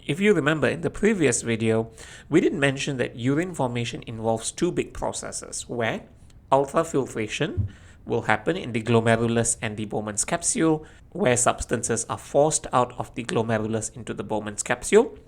If you remember in the previous video, we did mention that urine formation involves two big processes where ultrafiltration will happen in the glomerulus and the Bowman's capsule, where substances are forced out of the glomerulus into the Bowman's capsule.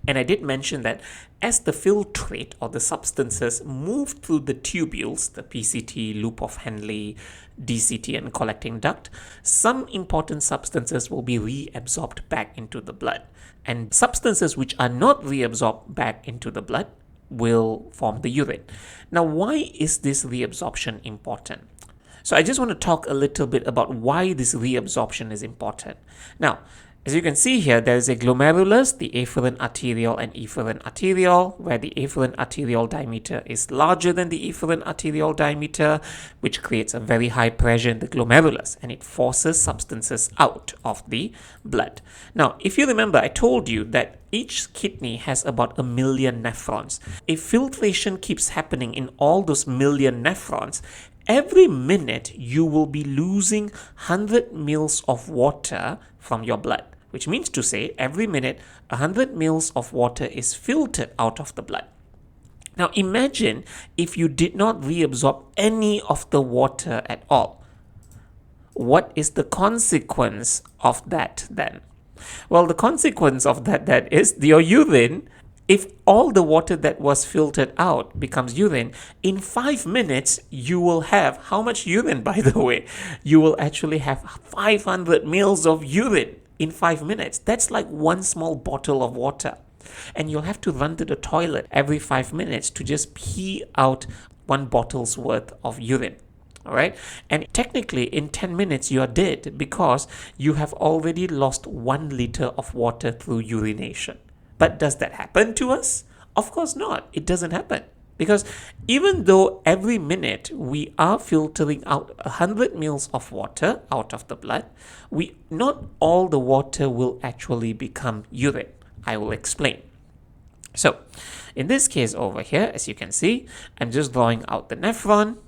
And I did mention that as the filtrate or the substances move through the tubules, the PCT, loop of Henle, DCT, and collecting duct, some important substances will be reabsorbed back into the blood. And substances which are not reabsorbed back into the blood will form the urine. Now, why is this reabsorption important? So I just want to talk a little bit about why this reabsorption is important. Now, as you can see here, there is a glomerulus, the afferent arteriole and efferent arteriole, where the afferent arteriole diameter is larger than the efferent arteriole diameter, which creates a very high pressure in the glomerulus, and it forces substances out of the blood. Now, if you remember, I told you that each kidney has about 1 million nephrons. If filtration keeps happening in all those million nephrons, every minute you will be losing 100 mils of water from your blood, which means to say every minute 100 mils of water is filtered out of the blood. Now imagine if you did not reabsorb any of the water at all. What is the consequence of that then? Well, the consequence of that is your urine. If all the water that was filtered out becomes urine, in 5 minutes, you will have, how much urine, by the way? You will actually have 500 mils of urine in 5 minutes. That's like one small bottle of water. And you'll have to run to the toilet every 5 minutes to just pee out 1 bottle's worth of urine. All right. And technically, in 10 minutes, you are dead because you have already lost 1 liter of water through urination. But does that happen to us? Of course not. It doesn't happen. Because even though every minute we are filtering out 100 mils of water out of the blood, not all the water will actually become urine. I will explain. So, in this case over here, as you can see, I'm just drawing out the nephron.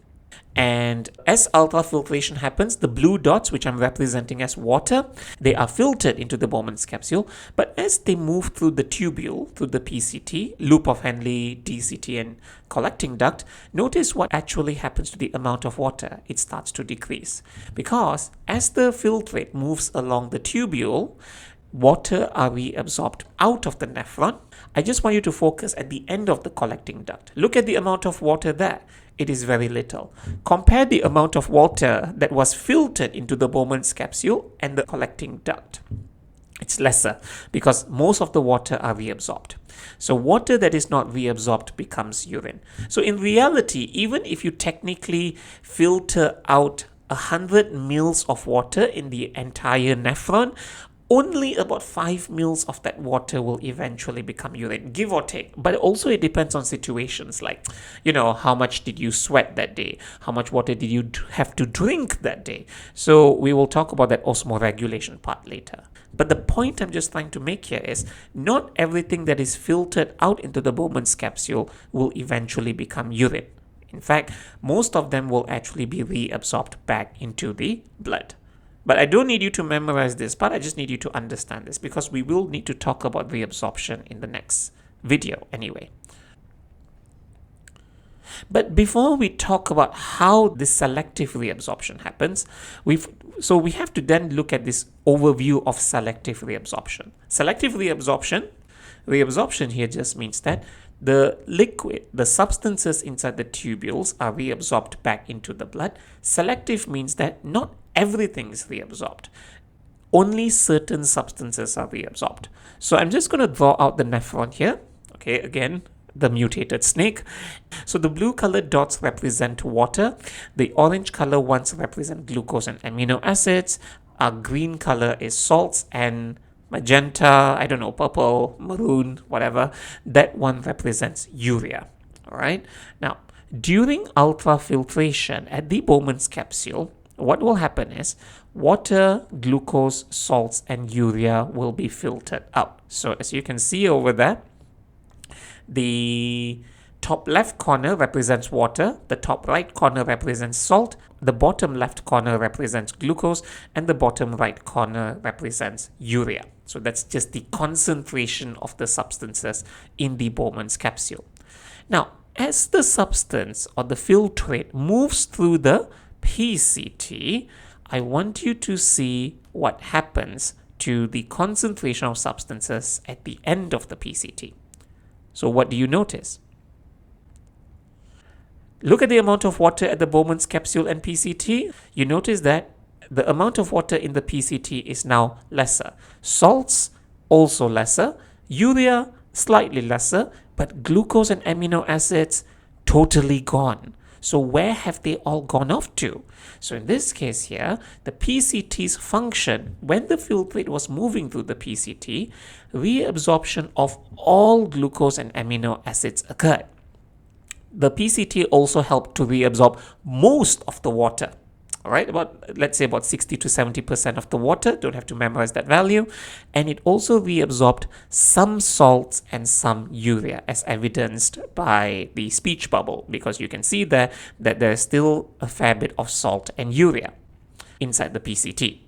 And as ultrafiltration happens, the blue dots, which I'm representing as water, they are filtered into the Bowman's capsule. But as they move through the tubule, through the PCT, loop of Henle, DCT, and collecting duct, notice what actually happens to the amount of water. It starts to decrease. Because as the filtrate moves along the tubule, water are reabsorbed out of the nephron. I just want you to focus at the end of the collecting duct. Look at the amount of water there. It is very little. Compare the amount of water that was filtered into the Bowman's capsule and the collecting duct. It's lesser because most of the water are reabsorbed. So water that is not reabsorbed becomes urine. So in reality, even if you technically filter out 100 mils of water in the entire nephron, only about 5 mils of that water will eventually become urine, give or take. But also it depends on situations like, how much did you sweat that day? How much water did you have to drink that day? So we will talk about that osmoregulation part later. But the point I'm just trying to make here is not everything that is filtered out into the Bowman's capsule will eventually become urine. In fact, most of them will actually be reabsorbed back into the blood. But I don't need you to memorize this part, I just need you to understand this because we will need to talk about reabsorption in the next video anyway. But before we talk about how this selective reabsorption happens, we have to then look at this overview of selective reabsorption. Selective reabsorption here just means that the liquid, the substances inside the tubules are reabsorbed back into the blood. Selective means that not everything is reabsorbed. Only certain substances are reabsorbed. So I'm just going to draw out the nephron here. Okay, again, the mutated snake. So the blue colored dots represent water. The orange color ones represent glucose and amino acids. Our green color is salts, and magenta, I don't know, purple, maroon, whatever, that one represents urea. All right. Now, during ultrafiltration at the Bowman's capsule, what will happen is water, glucose, salts, and urea will be filtered out. So as you can see over there, the top left corner represents water, the top right corner represents salt, the bottom left corner represents glucose, and the bottom right corner represents urea. So that's just the concentration of the substances in the Bowman's capsule. Now, as the substance or the filtrate moves through the PCT, I want you to see what happens to the concentration of substances at the end of the PCT. So what do you notice? Look at the amount of water at the Bowman's capsule and PCT. You notice that the amount of water in the PCT is now lesser. Salts also lesser. Urea slightly lesser. But glucose and amino acids totally gone. So where have they all gone off to? So in this case here, the PCT's function, when the filtrate was moving through the PCT, reabsorption of all glucose and amino acids occurred. The PCT also helped to reabsorb most of the water. All right, let's say about 60 to 70% of the water. Don't have to memorize that value. And it also reabsorbed some salts and some urea, as evidenced by the speech bubble, because you can see there that there's still a fair bit of salt and urea inside the PCT.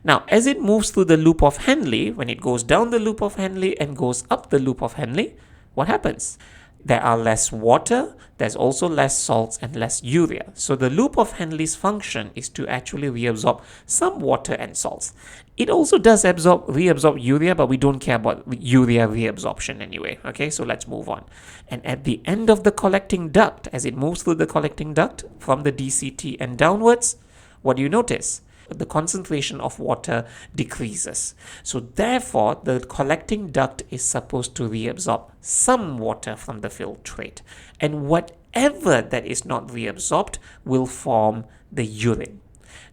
Now, as it moves through the loop of Henle, when it goes down the loop of Henle and goes up the loop of Henle, what happens? There are less water, there's also less salts and less urea. So the loop of Henle's function is to actually reabsorb some water and salts. It also does reabsorb urea, but we don't care about urea reabsorption anyway. Okay, so let's move on. And at the end of the collecting duct, as it moves through the collecting duct from the DCT and downwards, what do you notice? The concentration of water decreases. So therefore, the collecting duct is supposed to reabsorb some water from the filtrate. And whatever that is not reabsorbed will form the urine.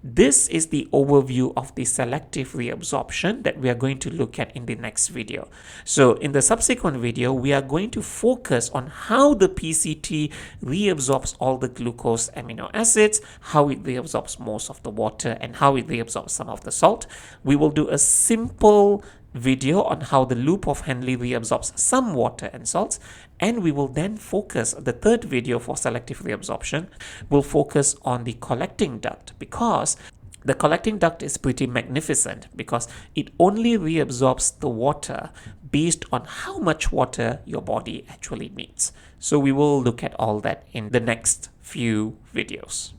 This is the overview of the selective reabsorption that we are going to look at in the next video. So in the subsequent video, we are going to focus on how the PCT reabsorbs all the glucose amino acids, how it reabsorbs most of the water, and how it reabsorbs some of the salt. We will do a simple video on how the loop of Henle reabsorbs some water and salts, and we will then focus, the third video for selective reabsorption will focus on the collecting duct, because the collecting duct is pretty magnificent because it only reabsorbs the water based on how much water your body actually needs. So we will look at all that in the next few videos.